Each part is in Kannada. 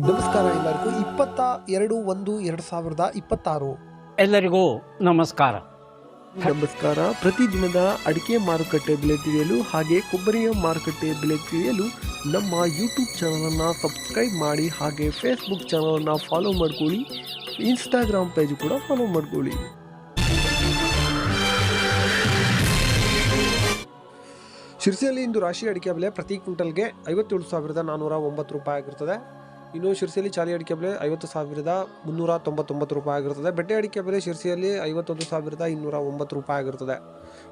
ನಮಸ್ಕಾರ ಎಲ್ಲರಿಗೂ 22/1/2026 ಎಲ್ಲರಿಗೂ ನಮಸ್ಕಾರ. ಪ್ರತಿದಿನದ ಅಡಿಕೆ ಮಾರುಕಟ್ಟೆ ಬೆಲೆ ತಿಳಿಯಲು ಹಾಗೆ ಕೊಬ್ಬರಿಯ ಮಾರುಕಟ್ಟೆ ಬೆಲೆ ತಿಳಿಯಲು ನಮ್ಮ ಯೂಟ್ಯೂಬ್ ಚಾನಲನ್ನು ಸಬ್ಸ್ಕ್ರೈಬ್ ಮಾಡಿ, ಹಾಗೆ ಫೇಸ್ಬುಕ್ ಚಾನಲನ್ನು ಫಾಲೋ ಮಾಡ್ಕೊಳ್ಳಿ, ಇನ್ಸ್ಟಾಗ್ರಾಮ್ ಪೇಜ್ ಕೂಡ ಫಾಲೋ ಮಾಡ್ಕೊಳ್ಳಿ. ಶಿರ್ಸಿಯಲ್ಲಿ ಇಂದು ರಾಶಿ ಅಡಿಕೆ ಬೆಲೆ ಪ್ರತಿ ಕ್ವಿಂಟಲ್ಗೆ 57,409 ರೂಪಾಯಿ ಆಗಿರುತ್ತದೆ. ಇನ್ನು ಶಿರ್ಸಿಯಲ್ಲಿ ಚಾಲಿ ಅಡಿಕೆ ಬೆಲೆ 50,399 ರೂಪಾಯಿ ಆಗಿರುತ್ತದೆ. ಬೆಟ್ಟೆ ಅಡಿಕೆ ಬೆಲೆ ಶಿರ್ಸಿಯಲ್ಲಿ 51,209 ರೂಪಾಯಿ ಆಗಿರುತ್ತದೆ.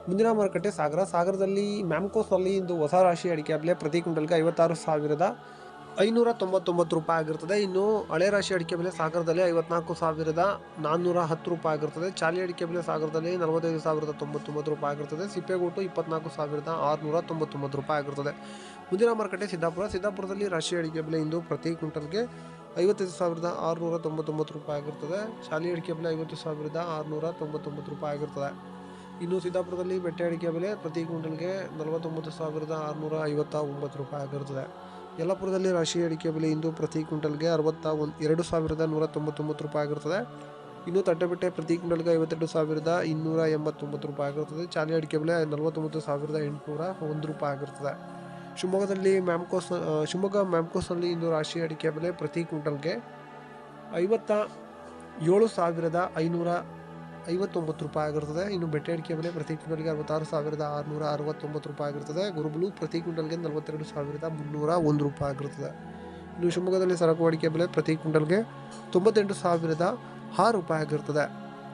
ಮುಂದಿನ ಮಾರುಕಟ್ಟೆ ಸಾಗರದಲ್ಲಿ ಮ್ಯಾಮ್ಕೋಸ್ನಲ್ಲಿ ಇಂದು ಹೊಸ ರಾಶಿ ಅಡಿಕೆ ಬೆಲೆ ಪ್ರತಿ ಕ್ವಿಂಟಲ್ಗೆ 56,599 ರೂಪಾಯಿ ಆಗಿರುತ್ತದೆ. ಇನ್ನು ಹಳೆ ರಾಶಿ ಅಡಿಕೆ ಬೆಲೆ ಸಾಗರದಲ್ಲಿ 54,410 ರೂಪಾಯಿ ಆಗಿರುತ್ತದೆ. ಚಾಲಿ ಅಡಿಕೆ ಬೆಲೆ ಸಾಗರದಲ್ಲಿ 45,099 ರೂಪಾಯಿ ಆಗಿರುತ್ತದೆ. ಸಿಪ್ಪೆಗೋಟು 24,699 ರೂಪಾಯಿ ಆಗಿರುತ್ತದೆ. ಮುಂದಿನ ಮಾರುಕಟ್ಟೆ ಸಿದ್ದಾಪುರದಲ್ಲಿ ರಾಶಿ ಅಡಿಕೆ ಬೆಲೆ ಇಂದು ಪ್ರತಿ ಕ್ವಿಂಟಲ್ಗೆ 55,699 ರೂಪಾಯಿ ಆಗಿರುತ್ತದೆ. ಚಾಲಿ ಅಡಿಕೆ ಬೆಲೆ 50,699 ರೂಪಾಯಿ ಆಗಿರುತ್ತದೆ. ಇನ್ನು ಸಿದ್ದಾಪುರದಲ್ಲಿ ಬೆಟ್ಟೆ ಅಡಿಕೆ ಬೆಲೆ ಪ್ರತಿ ಕ್ವಿಂಟಲ್ಗೆ 49,659 ರೂಪಾಯಿ ಆಗಿರುತ್ತದೆ. ಯಲ್ಲಾಪುರದಲ್ಲಿ ರಾಶಿ ಅಡಿಕೆ ಬೆಲೆ ಇಂದು ಪ್ರತಿ ಕ್ವಿಂಟಲ್ಗೆ 62,199 ರೂಪಾಯಿ ಆಗಿರುತ್ತದೆ. ಇನ್ನು ತಟ್ಟೆಬೆಟ್ಟೆ ಪ್ರತಿ ಕ್ವಿಂಟಲ್ಗೆ 52,289 ರೂಪಾಯಿ ಆಗಿರುತ್ತದೆ. ಚಾಲಿ ಅಡಿಕೆ ಬೆಲೆ 49,801 ರೂಪಾಯಿ ಆಗಿರುತ್ತದೆ. ಶಿವಮೊಗ್ಗ ಮ್ಯಾಮ್ಕೋಸ್ನಲ್ಲಿ ಇಂದು ರಾಶಿ ಅಡಿಕೆ ಬೆಲೆ ಪ್ರತಿ ಕ್ವಿಂಟಲ್ಗೆ 57,559 ರೂಪಾಯಿ ಆಗಿರುತ್ತದೆ. ಇನ್ನು ಬೆಟ್ಟೆ ಅಡಿಕೆ ಬೆಲೆ ಪ್ರತಿ ಕ್ವಿಂಟಲ್ಗೆ 66,669 ರೂಪಾಯಿ ಆಗಿರುತ್ತದೆ. ಗುರುಬಲು ಪ್ರತಿ ಕ್ವಿಂಟಲ್ಗೆ 42,301 ರೂಪಾಯಿ ಆಗಿರುತ್ತದೆ. ಇನ್ನು ಶಿವಮೊಗ್ಗದಲ್ಲಿ ಸರಕು ಅಡಿಕೆ ಬೆಲೆ ಪ್ರತಿ ಕ್ವಿಂಟಲ್ಗೆ 98,006 ರೂಪಾಯಿ ಆಗಿರುತ್ತದೆ.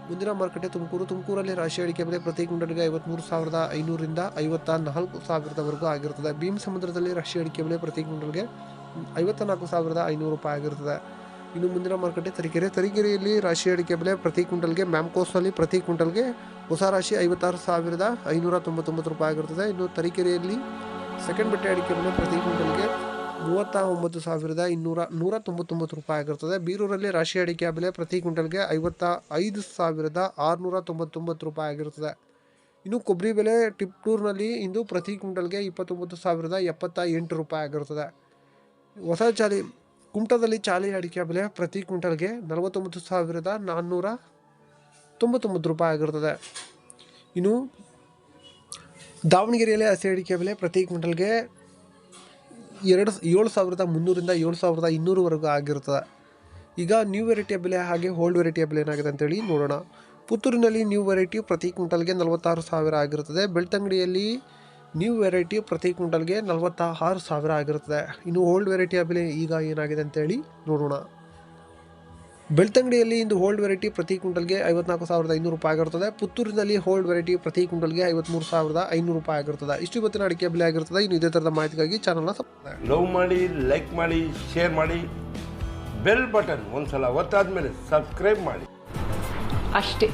ಮುಂದಿನ ಮಾರುಕಟ್ಟೆ ತುಮಕೂರಲ್ಲಿ ರಾಶಿ ಅಡಿಕೆ ಬೆಲೆ ಪ್ರತಿ ಕ್ವಿಂಟಲ್ಗೆ 53,500ರಿಂದ 54,000ವರೆಗೂ ಆಗಿರುತ್ತದೆ. ಭೀಮಸಮುದ್ರದಲ್ಲಿ ರಾಶಿ ಅಡಿಕೆ ಬೆಲೆ ಪ್ರತಿ ಕ್ವಿಂಟಲ್ಗೆ 54,500 ರೂಪಾಯಿ ಆಗಿರುತ್ತದೆ. ಇನ್ನು ಮುಂದಿನ ಮಾರುಕಟ್ಟೆ ತರೀಕೆರೆಯಲ್ಲಿ ರಾಶಿ ಅಡಿಕೆ ಬೆಲೆ ಪ್ರತಿ ಕ್ವಿಂಟಲ್ಗೆ ಮ್ಯಾಮ್ಕೋಸ್ನಲ್ಲಿ ಪ್ರತಿ ಕ್ವಿಂಟಲ್ಗೆ ಹೊಸ ರಾಶಿ 56,599 ರೂಪಾಯಿ ಆಗಿರುತ್ತದೆ. ಇನ್ನು ತರೀಕೆರೆಯಲ್ಲಿ ಸೆಕೆಂಡ್ ಬೆಟ್ಟೆ ಅಡಿಕೆ ಬೆಲೆ ಪ್ರತಿ ಕ್ವಿಂಟಲ್ಗೆ 39,299 ರೂಪಾಯಿ ಆಗಿರುತ್ತದೆ. ಬೀರೂರಲ್ಲಿ ರಾಶಿ ಅಡಿಕೆ ಬೆಲೆ ಪ್ರತಿ ಕ್ವಿಂಟಲ್ಗೆ 55,699 ರೂಪಾಯಿ ಆಗಿರುತ್ತದೆ. ಇನ್ನು ಕೊಬ್ಬರಿ ಬೆಲೆ ಟಿಪ್ಟೂರ್ನಲ್ಲಿ ಇಂದು ಪ್ರತಿ ಕ್ವಿಂಟಲ್ಗೆ 29,078 ರೂಪಾಯಿ ಆಗಿರುತ್ತದೆ. ಕುಮಟಾದಲ್ಲಿ ಚಾಲಿ ಅಡಿಕೆ ಬೆಲೆ ಪ್ರತಿ ಕ್ವಿಂಟಲ್ಗೆ 49,499 ರೂಪಾಯಿ ಆಗಿರುತ್ತದೆ. ಇನ್ನು ದಾವಣಗೆರೆಯಲ್ಲಿ ಹಸಿ ಅಡಿಕೆ ಬೆಲೆ ಪ್ರತಿ ಕ್ವಿಂಟಲ್ಗೆ 7,300ರಿಂದ 7,200ವರೆಗೂ ಆಗಿರುತ್ತದೆ. ಈಗ ನ್ಯೂ ವೆರೈಟಿಯ ಬೆಲೆ ಹಾಗೆ ಓಲ್ಡ್ ವೆರೈಟಿಯ ಬೆಲೆ ಏನಾಗಿದೆ ಅಂತೇಳಿ ನೋಡೋಣ. ಪುತ್ತೂರಿನಲ್ಲಿ ನ್ಯೂ ವೆರೈಟಿ ಪ್ರತಿ ಕ್ವಿಂಟಲ್ಗೆ 46,000 ಆಗಿರುತ್ತದೆ. ಬೆಳ್ತಂಗಡಿಯಲ್ಲಿ ನ್ಯೂ ವೆರೈಟಿ ಪ್ರತಿ ಕ್ವಿಂಟಲ್ಗೆ 46,000 ಆಗಿರುತ್ತದೆ. ಇನ್ನು ಓಲ್ಡ್ ವೆರೈಟಿಯ ಬೆಲೆ ಈಗ ಏನಾಗಿದೆ ಅಂತೇಳಿ ನೋಡೋಣ. ಬೆಳ್ತಂಗಡಿಯಲ್ಲಿ ಇಂದು ಓಲ್ಡ್ ವೆರೈಟಿ ಪ್ರತಿ ಕ್ವಿಂಟಲ್ಗೆ 54,500 ರೂಪಾಯಿ ಆಗಿರುತ್ತದೆ. ಪುತ್ತೂರಿನಲ್ಲಿ ಓಲ್ಡ್ ವೆರೈಟಿ ಪ್ರತಿ ಕ್ವಿಂಟಲ್ಗೆ 53,500 ರೂಪಾಯಿ ಆಗಿರುತ್ತದೆ. ಇಷ್ಟು ಇವತ್ತಿನ ಅಡಿಕೆ ಬೆಲೆ ಆಗಿರುತ್ತದೆ. ಇನ್ನು ಇದೇ ಥರದ ಮಾಹಿತಿಗಾಗಿ ಚಾನಲ್ನ ಲವ್ ಮಾಡಿ, ಲೈಕ್ ಮಾಡಿ, ಶೇರ್ ಮಾಡಿ, ಬೆಲ್ ಬಟನ್ ಒಂದ್ಸಲ ಒತ್ತಾದ್ಮೇಲೆ ಸಬ್ಸ್ಕ್ರೈಬ್ ಮಾಡಿ ಅಷ್ಟೇ.